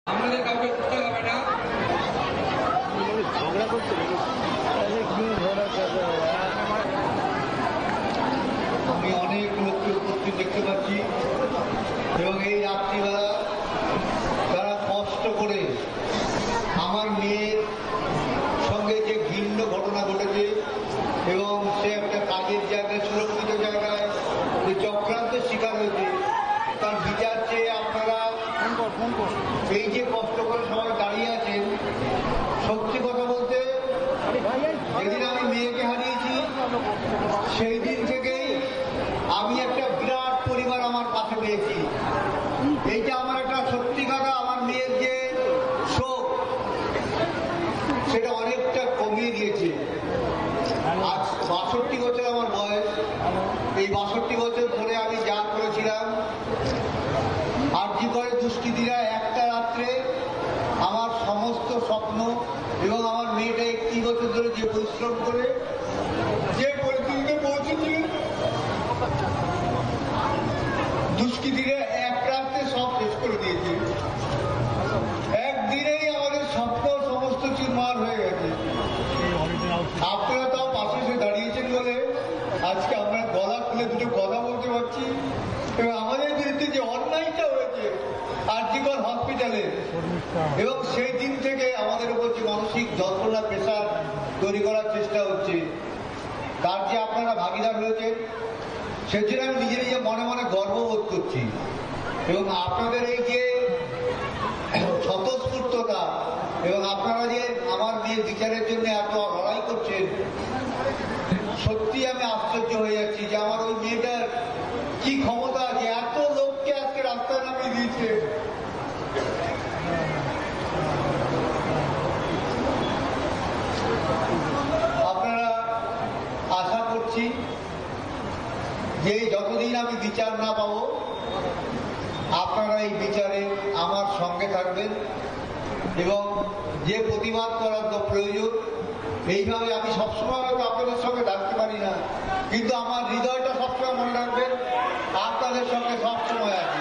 আমাদের কাউকে বুঝতে হবে না। ঝগড়া করতে আমি অনেক লোককে উপস্থিত দেখতে পাচ্ছি এবং এই রাত্রিবেলা তারা কষ্ট করে আমার মেয়ের সঙ্গে যে ভিন্ন ঘটনা ঘটেছে এবং সে একটা কাজের জায়গায় সুরক্ষিত জায়গায় যে চক্রান্তের শিকার হয়েছে তার বিচার চেয়ে আপনারা এই যে কষ্ট করে সবাই দাঁড়িয়ে আছেন। সত্যি কথা বলতে যেদিন আমি মেয়েকে হারিয়েছি সেই দিন থেকেই আমি একটা বিরাট পরিবার আমার পাশে পেয়েছি। এইটা আমার একটা সত্যি কথা, আমার মেয়ের যে শোক সেটা অনেকটা কমিয়ে দিয়েছে। আজ ৬২ বছর আমার বয়স। এই ৬২ বছর ধরে আমি যা করেছিলাম, আরজি করে দুষ্কৃতীরা একটা রাত্রে আমার সমস্ত স্বপ্ন এবং আমার মেয়েটা ৩১ বছর ধরে যে পরিশ্রম করে যে পরিস্থিতিতে পৌঁছেছে, দুষ্কৃতীরা এক রাত্রে সব শেষ করে দিয়েছে। একদিনেই আমাদের স্বপ্ন সমস্ত চুরমার হয়ে গেছে। আপনারা তাও পাশে এসে দাঁড়িয়েছেন বলে আজকে আমরা গলা খুলে দুটো কথা বলতে পারছি এবং আমাদের বিরুদ্ধে যে অন্যায়টা হয়েছে আরজিকর হসপিটালে এবং সেই দিন থেকে আমাদের উপর যে মানসিক যন্ত্রণা প্রেশার তৈরি করার চেষ্টা হচ্ছে, তার যে আপনারা ভাগিদার হয়েছে সেজন্য আমি নিজে নিজে মনে মনে গর্ববোধ করছি। এবং আপনাদের এই যে স্বতঃস্ফূর্ততা এবং আপনারা যে আমার মেয়ের বিচারের জন্য এত লড়াই করছেন, সত্যি আমি আশ্চর্য হয়ে যাচ্ছি যে আমার ওই মেয়েটার কি ক্ষমতা আছে এত লোককে আজকে রাস্তায় নামিয়ে দিয়েছে। আপনারা আশা করছি যে যতদিন আমি বিচার না পাবো আপনারা এই বিচারে আমার সঙ্গে থাকবেন এবং যে প্রতিবাদ করার তো প্রয়োজন, এইভাবে আমি সবসময় হয়তো আপনাদের সঙ্গে থাকতে পারি না, কিন্তু আমার হৃদয়টা সবসময় মনে রাখবেন আপনাদের সঙ্গে সবসময় আছি।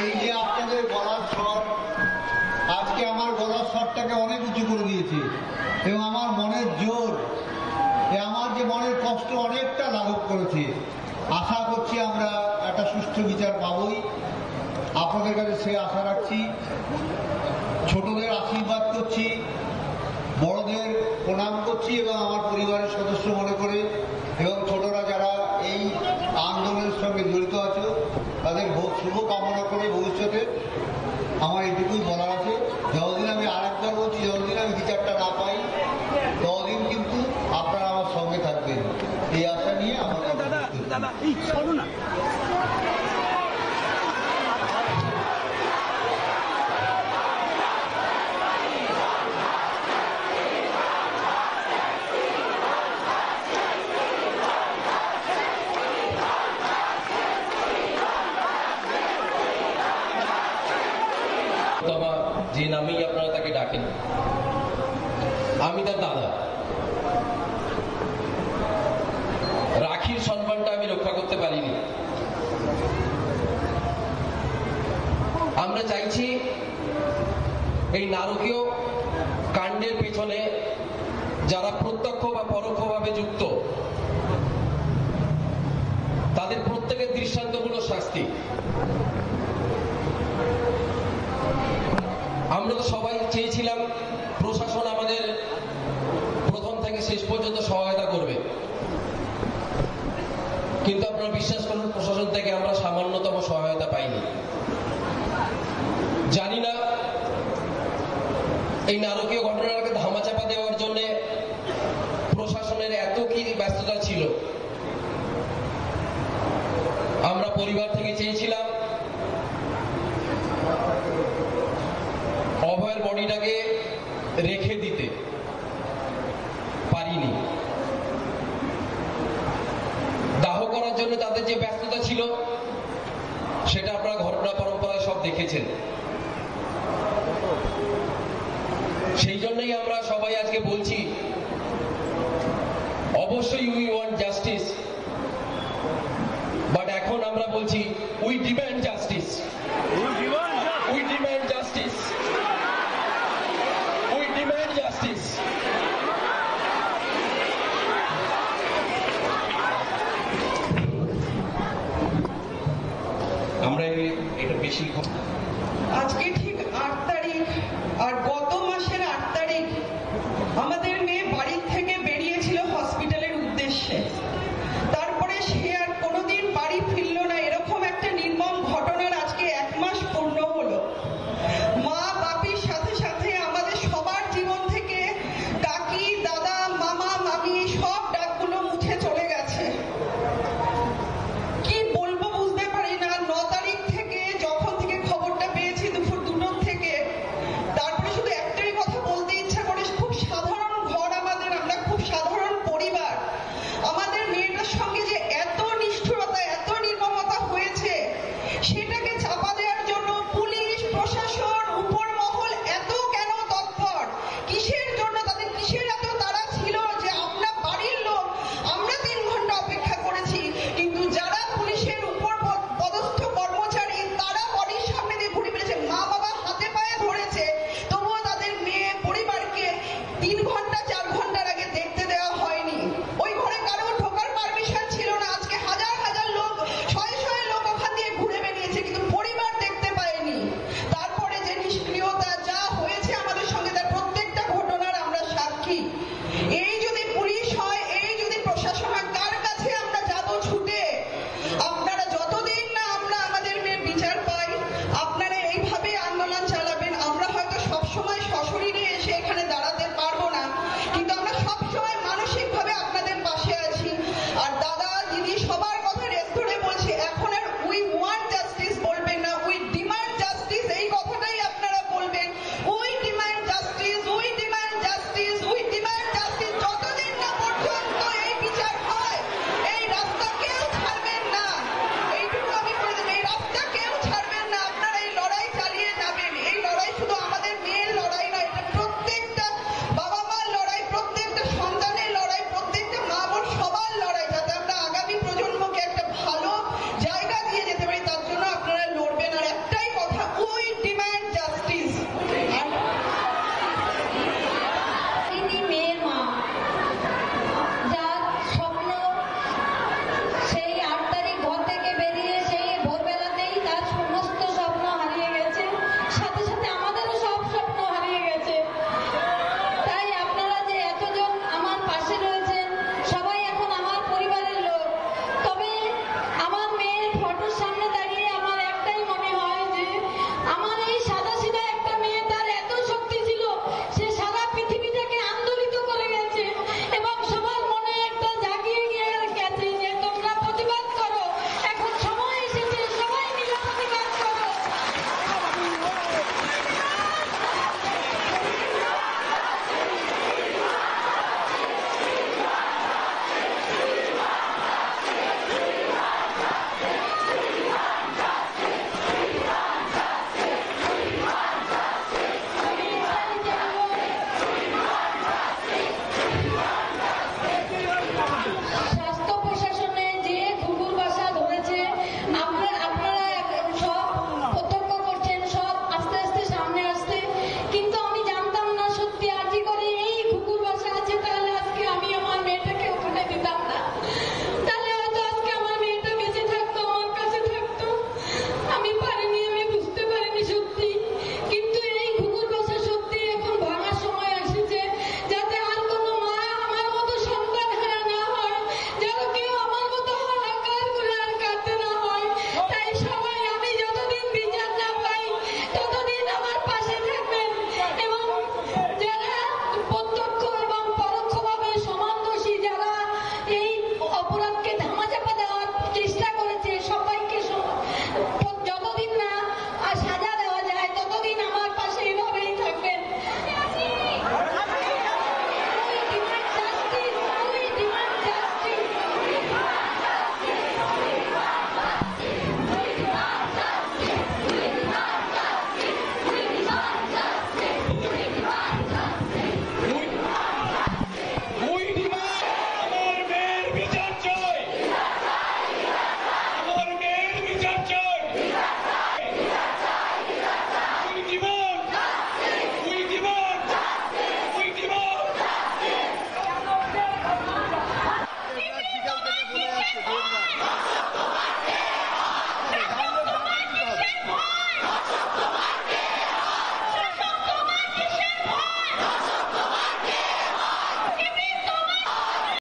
এই যে আপনাদের গলার স্বর আজকে আমার গলার স্বরটাকে অনেক উঁচু করে দিয়েছে এবং আমার মনের জোর, আমার যে মনের কষ্ট অনেকটা লাঘব করেছে। আশা করছি আমরা একটা সুষ্ঠু বিচার পাবই, আপনাদের কাছে সে আশা রাখছি। ছোটদের আশীর্বাদ করছি, বড়দের প্রণাম করছি এবং আমার পরিবারের সদস্য মনে করে এবং ছোটরা যারা এই আন্দোলনের সঙ্গে জড়িত আছে তাদের শুভ কামনা করে ভবিষ্যতে আমার এইটুকুই বলার আছে। যতদিন আমি আরেকবার বলছি, যতদিন আমি বিচারটা না পাই ততদিন কিন্তু আপনারা আমার সঙ্গে থাকবেন, এই আশা নিয়ে আমার যে নামেই আপনারা তাকে ডাকেন, আমি তার দাদা। রাখির সম্মানটা আমি রক্ষা করতে পারিনি। আমরা চাইছি এই নারকীয় কাণ্ডের পেছনে যারা প্রত্যক্ষ বা পরোক্ষভাবে যুক্ত তাদের প্রত্যেকের দৃষ্টান্তমূলক শাস্তি। আমরা তো সবাই চেয়েছিলাম প্রশাসন আমাদের প্রথম থেকে শেষ পর্যন্ত সহায়তা করবে, কিন্তু আপনারা বিশ্বাস করুন প্রশাসন থেকে আমরা সামান্যতম সহায়তা পাইনি। জানি না এই নারকীয় ঘটনাটাকে ধামাচাপা দেওয়ার জন্য প্রশাসনের এত কি ব্যস্ততা ছিল। আমরা পরিবার থেকে চেয়েছিলাম অভয়ের বডিটাকে রেখে দিতে, জন্য তাদের যে ব্যস্ততা ছিল সেটা আপনারা ঘটনা পরম্পরায় সব দেখেছেন। সেই জন্যই আমরা সবাই আজকে বলছি, অবশ্যই উই ওয়ান্ট জাস্টিস, বাট এখন আমরা বলছি we demand justice, we demand justice, we demand justice. আমরা এটা বেশি